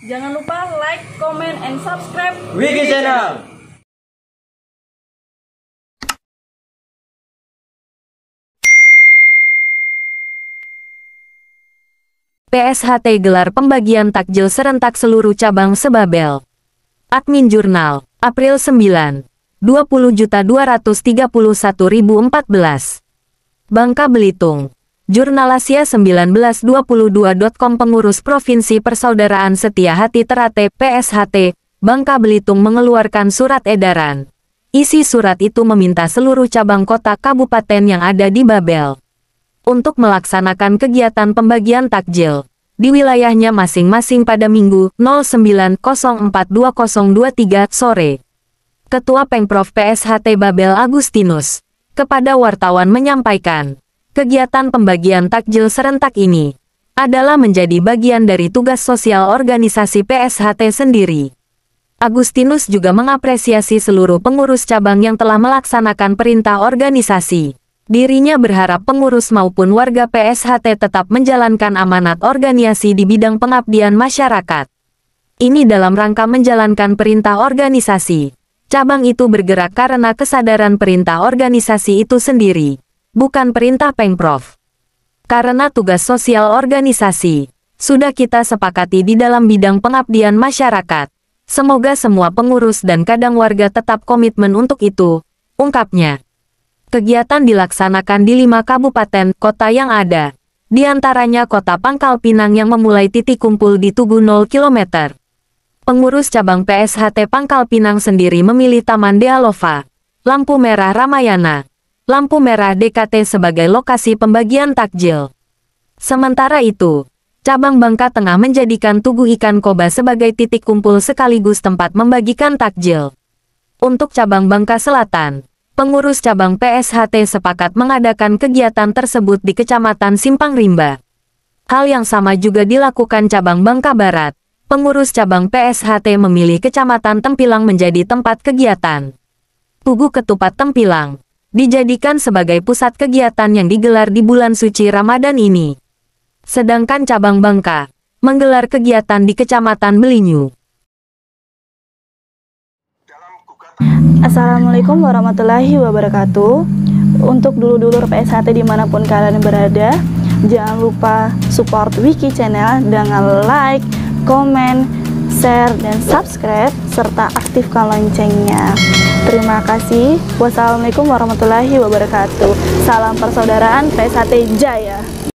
Jangan lupa like, comment, and subscribe Wiki Channel. PSHT gelar pembagian takjil serentak seluruh cabang se-Babel. Admin Jurnal, April 9, 20.231.014. Bangka Belitung. Jurnal Asia 1922.com. Pengurus Provinsi Persaudaraan Setia Hati Ternate PSHT, Bangka Belitung mengeluarkan surat edaran. Isi surat itu meminta seluruh cabang kota kabupaten yang ada di Babel untuk melaksanakan kegiatan pembagian takjil di wilayahnya masing-masing pada Minggu 09.04.2023 sore. Ketua Pengprov PSHT Babel Agustinus kepada wartawan menyampaikan, kegiatan pembagian takjil serentak ini adalah menjadi bagian dari tugas sosial organisasi PSHT sendiri. Agustinus juga mengapresiasi seluruh pengurus cabang yang telah melaksanakan perintah organisasi. Dirinya berharap pengurus maupun warga PSHT tetap menjalankan amanat organisasi di bidang pengabdian masyarakat. Ini dalam rangka menjalankan perintah organisasi. Cabang itu bergerak karena kesadaran perintah organisasi itu sendiri, bukan perintah Pengprov. Karena tugas sosial organisasi sudah kita sepakati di dalam bidang pengabdian masyarakat. Semoga semua pengurus dan kadang warga tetap komitmen untuk itu, ungkapnya. Kegiatan dilaksanakan di 5 kabupaten kota yang ada, di antaranya kota Pangkal Pinang yang memulai titik kumpul di Tugu 0 km. Pengurus cabang PSHT Pangkal Pinang sendiri memilih Taman Dealova, Lampu Merah Ramayana, Lampu Merah DKT sebagai lokasi pembagian takjil. Sementara itu, cabang Bangka Tengah menjadikan Tugu Ikan Koba sebagai titik kumpul sekaligus tempat membagikan takjil. Untuk cabang Bangka Selatan, pengurus cabang PSHT sepakat mengadakan kegiatan tersebut di Kecamatan Simpang Rimba. Hal yang sama juga dilakukan cabang Bangka Barat. Pengurus cabang PSHT memilih Kecamatan Tempilang menjadi tempat kegiatan. Tugu Ketupat Tempilang dijadikan sebagai pusat kegiatan yang digelar di bulan suci Ramadan ini. Sedangkan cabang Bangka menggelar kegiatan di Kecamatan Belinyu. Assalamualaikum warahmatullahi wabarakatuh. Untuk dulur-dulur PSHT dimanapun kalian berada, jangan lupa support Wiki Channel dengan like, komen, share, dan subscribe, serta aktifkan loncengnya. Terima kasih. Wassalamualaikum warahmatullahi wabarakatuh. Salam persaudaraan PSHT Jaya.